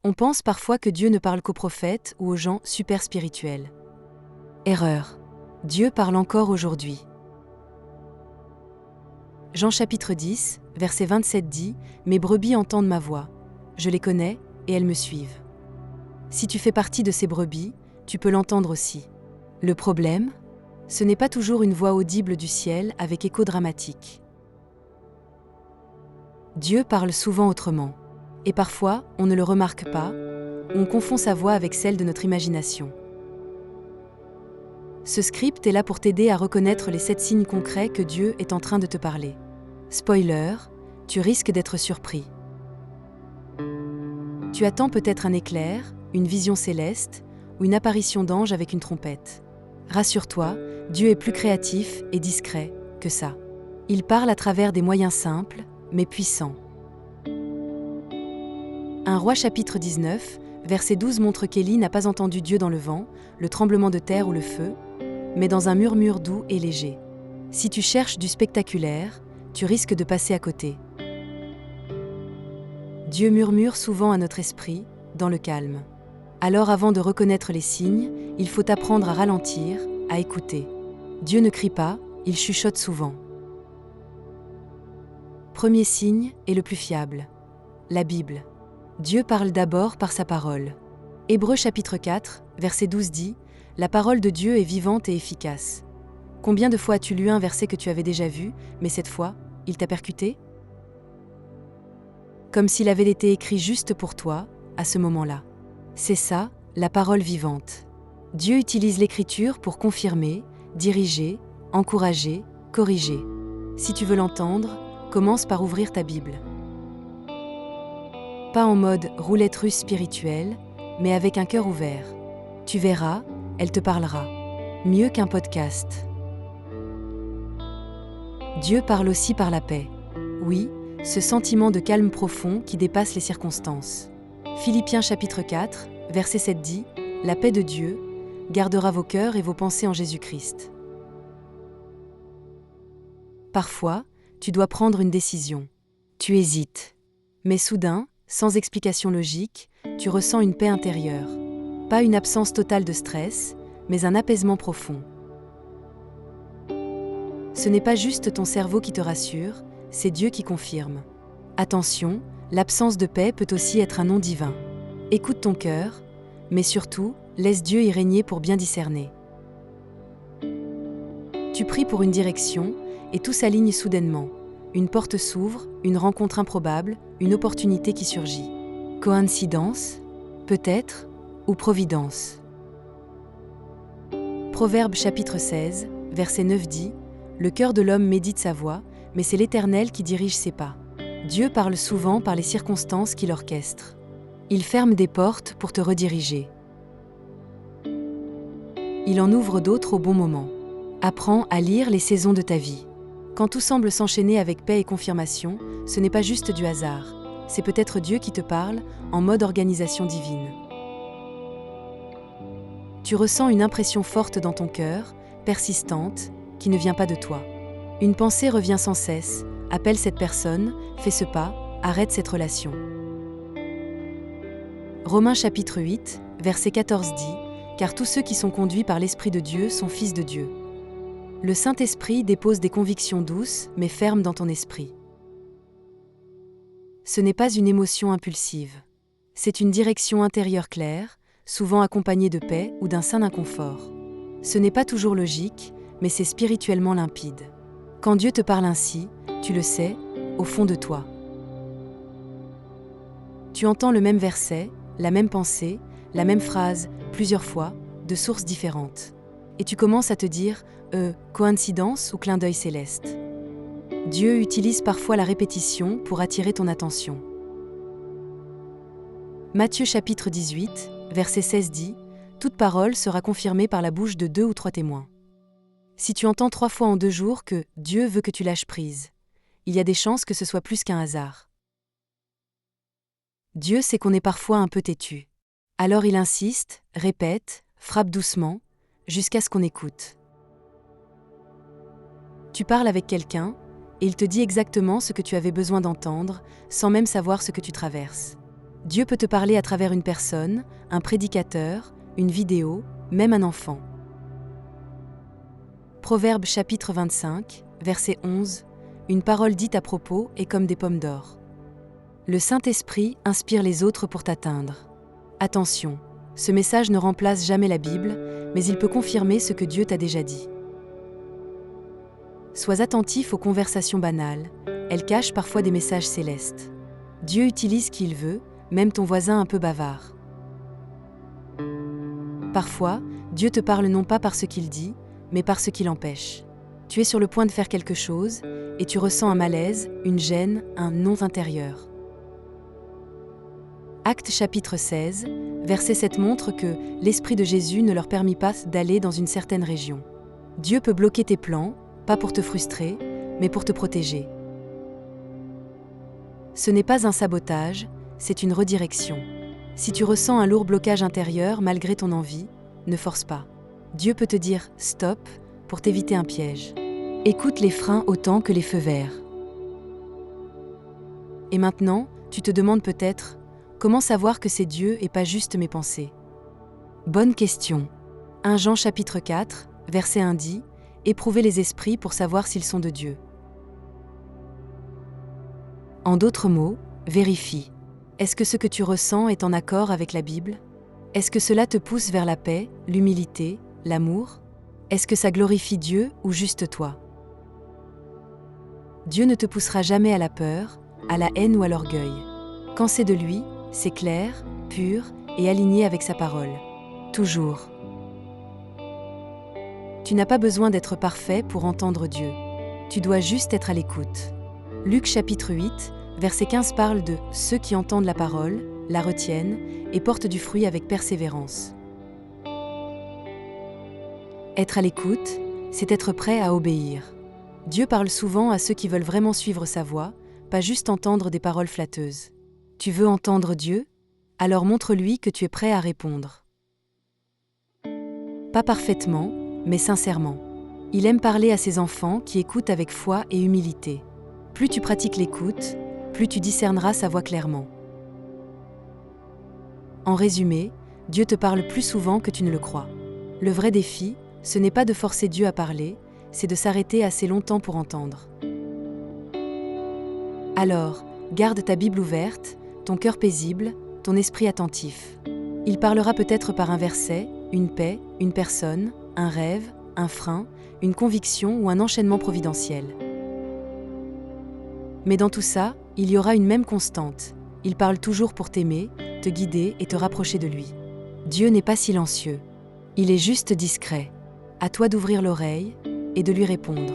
On pense parfois que Dieu ne parle qu'aux prophètes ou aux gens super spirituels. Erreur. Dieu parle encore aujourd'hui. Jean chapitre 10, verset 27 dit « Mes brebis entendent ma voix. Je les connais et elles me suivent. » Si tu fais partie de ces brebis, tu peux l'entendre aussi. Le problème ? Ce n'est pas toujours une voix audible du ciel avec écho dramatique. Dieu parle souvent autrement. Et parfois, on ne le remarque pas, ou on confond sa voix avec celle de notre imagination. Ce script est là pour t'aider à reconnaître les 7 signes concrets que Dieu est en train de te parler. Spoiler, tu risques d'être surpris. Tu attends peut-être un éclair, une vision céleste, ou une apparition d'ange avec une trompette. Rassure-toi, Dieu est plus créatif et discret que ça. Il parle à travers des moyens simples, mais puissants. 1 Roi chapitre 19, verset 12 montre qu'Élie n'a pas entendu Dieu dans le vent, le tremblement de terre ou le feu, mais dans un murmure doux et léger. Si tu cherches du spectaculaire, tu risques de passer à côté. Dieu murmure souvent à notre esprit, dans le calme. Alors avant de reconnaître les signes, il faut apprendre à ralentir, à écouter. Dieu ne crie pas, il chuchote souvent. Premier signe et le plus fiable. La Bible. Dieu parle d'abord par sa parole. Hébreux chapitre 4, verset 12 dit « La parole de Dieu est vivante et efficace. » Combien de fois as-tu lu un verset que tu avais déjà vu, mais cette fois, il t'a percuté ? Comme s'il avait été écrit juste pour toi, à ce moment-là. C'est ça, la parole vivante. Dieu utilise l'écriture pour confirmer, diriger, encourager, corriger. Si tu veux l'entendre, commence par ouvrir ta Bible. Pas en mode roulette russe spirituelle, mais avec un cœur ouvert. Tu verras, elle te parlera. Mieux qu'un podcast. Dieu parle aussi par la paix. Oui, ce sentiment de calme profond qui dépasse les circonstances. Philippiens chapitre 4, verset 7 dit « La paix de Dieu gardera vos cœurs et vos pensées en Jésus-Christ. » Parfois, tu dois prendre une décision. Tu hésites. Mais soudain, sans explication logique, tu ressens une paix intérieure. Pas une absence totale de stress, mais un apaisement profond. Ce n'est pas juste ton cerveau qui te rassure, c'est Dieu qui confirme. Attention, l'absence de paix peut aussi être un non divin. Écoute ton cœur, mais surtout, laisse Dieu y régner pour bien discerner. Tu pries pour une direction, et tout s'aligne soudainement. Une porte s'ouvre, une rencontre improbable, une opportunité qui surgit. Coïncidence ? Peut-être, ou providence. Proverbe chapitre 16, verset 9 dit « Le cœur de l'homme médite sa voie, mais c'est l'Éternel qui dirige ses pas. » Dieu parle souvent par les circonstances qu'il orchestre. Il ferme des portes pour te rediriger. Il en ouvre d'autres au bon moment. Apprends à lire les saisons de ta vie. Quand tout semble s'enchaîner avec paix et confirmation, ce n'est pas juste du hasard. C'est peut-être Dieu qui te parle, en mode organisation divine. Tu ressens une impression forte dans ton cœur, persistante, qui ne vient pas de toi. Une pensée revient sans cesse, appelle cette personne, fais ce pas, arrête cette relation. Romains chapitre 8, verset 14 dit « Car tous ceux qui sont conduits par l'Esprit de Dieu sont fils de Dieu. » Le Saint-Esprit dépose des convictions douces, mais fermes dans ton esprit. Ce n'est pas une émotion impulsive. C'est une direction intérieure claire, souvent accompagnée de paix ou d'un sain inconfort. Ce n'est pas toujours logique, mais c'est spirituellement limpide. Quand Dieu te parle ainsi, tu le sais, au fond de toi. Tu entends le même verset, la même pensée, la même phrase, plusieurs fois, de sources différentes. Et tu commences à te dire coïncidence ou clin d'œil céleste. Dieu utilise parfois la répétition pour attirer ton attention. Matthieu chapitre 18, verset 16 dit « Toute parole sera confirmée par la bouche de 2 ou 3 témoins. » Si tu entends 3 fois en 2 jours que Dieu veut que tu lâches prise, il y a des chances que ce soit plus qu'un hasard. Dieu sait qu'on est parfois un peu têtu. Alors il insiste, répète, frappe doucement, jusqu'à ce qu'on écoute. Tu parles avec quelqu'un, et il te dit exactement ce que tu avais besoin d'entendre, sans même savoir ce que tu traverses. Dieu peut te parler à travers une personne, un prédicateur, une vidéo, même un enfant. Proverbe chapitre 25, verset 11, une parole dite à propos est comme des pommes d'or. Le Saint-Esprit inspire les autres pour t'atteindre. Attention, ce message ne remplace jamais la Bible, mais il peut confirmer ce que Dieu t'a déjà dit. Sois attentif aux conversations banales, elles cachent parfois des messages célestes. Dieu utilise qui il veut, même ton voisin un peu bavard. Parfois, Dieu te parle non pas par ce qu'il dit, mais par ce qu'il empêche. Tu es sur le point de faire quelque chose, et tu ressens un malaise, une gêne, un non intérieur. Actes chapitre 16, verset 7 montre que l'Esprit de Jésus ne leur permit pas d'aller dans une certaine région. Dieu peut bloquer tes plans, pas pour te frustrer, mais pour te protéger. Ce n'est pas un sabotage, c'est une redirection. Si tu ressens un lourd blocage intérieur malgré ton envie, ne force pas. Dieu peut te dire « stop » pour t'éviter un piège. Écoute les freins autant que les feux verts. Et maintenant, tu te demandes peut-être « comment savoir que c'est Dieu et pas juste mes pensées ?» Bonne question. 1 Jean chapitre 4, verset 1 dit « Éprouvez les esprits pour savoir s'ils sont de Dieu ». En d'autres mots, vérifie. Est-ce que ce que tu ressens est en accord avec la Bible? Est-ce que cela te pousse vers la paix, l'humilité, l'amour? Est-ce que ça glorifie Dieu ou juste toi? Dieu ne te poussera jamais à la peur, à la haine ou à l'orgueil. Quand c'est de lui, c'est clair, pur et aligné avec sa parole. Toujours. Tu n'as pas besoin d'être parfait pour entendre Dieu. Tu dois juste être à l'écoute. Luc chapitre 8, verset 15 parle de « ceux qui entendent la parole, la retiennent et portent du fruit avec persévérance ». Être à l'écoute, c'est être prêt à obéir. Dieu parle souvent à ceux qui veulent vraiment suivre sa voix, pas juste entendre des paroles flatteuses. Tu veux entendre Dieu? Alors montre-lui que tu es prêt à répondre. Pas parfaitement, mais sincèrement. Il aime parler à ses enfants qui écoutent avec foi et humilité. Plus tu pratiques l'écoute, plus tu discerneras sa voix clairement. En résumé, Dieu te parle plus souvent que tu ne le crois. Le vrai défi, ce n'est pas de forcer Dieu à parler, c'est de s'arrêter assez longtemps pour entendre. Alors, garde ta Bible ouverte, ton cœur paisible, ton esprit attentif. Il parlera peut-être par un verset, une paix, une personne, un rêve, un frein, une conviction ou un enchaînement providentiel. Mais dans tout ça, il y aura une même constante. Il parle toujours pour t'aimer, te guider et te rapprocher de lui. Dieu n'est pas silencieux. Il est juste discret. À toi d'ouvrir l'oreille et de lui répondre.